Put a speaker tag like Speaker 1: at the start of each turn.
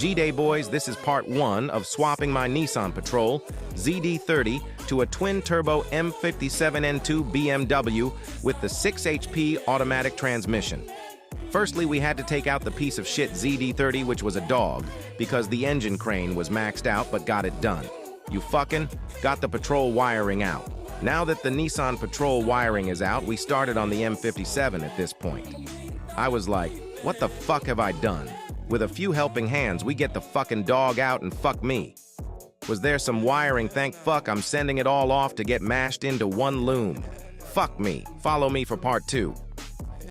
Speaker 1: G-Day boys, this is part 1 of swapping my Nissan Patrol ZD30 to a twin-turbo M57N2 BMW with the 6 HP automatic transmission. Firstly, we had to take out the piece of shit ZD30, which was a dog, because the engine crane was maxed out but got it done. You fucking got the Patrol wiring out. Now that the Nissan Patrol wiring is out, we started on the M57 at this point. I was like, what the fuck have I done? With a few helping hands, we get the fucking dog out and fuck me. Was there some wiring? Thank fuck I'm sending it all off to get mashed into one loom. Fuck me. Follow me for part 2.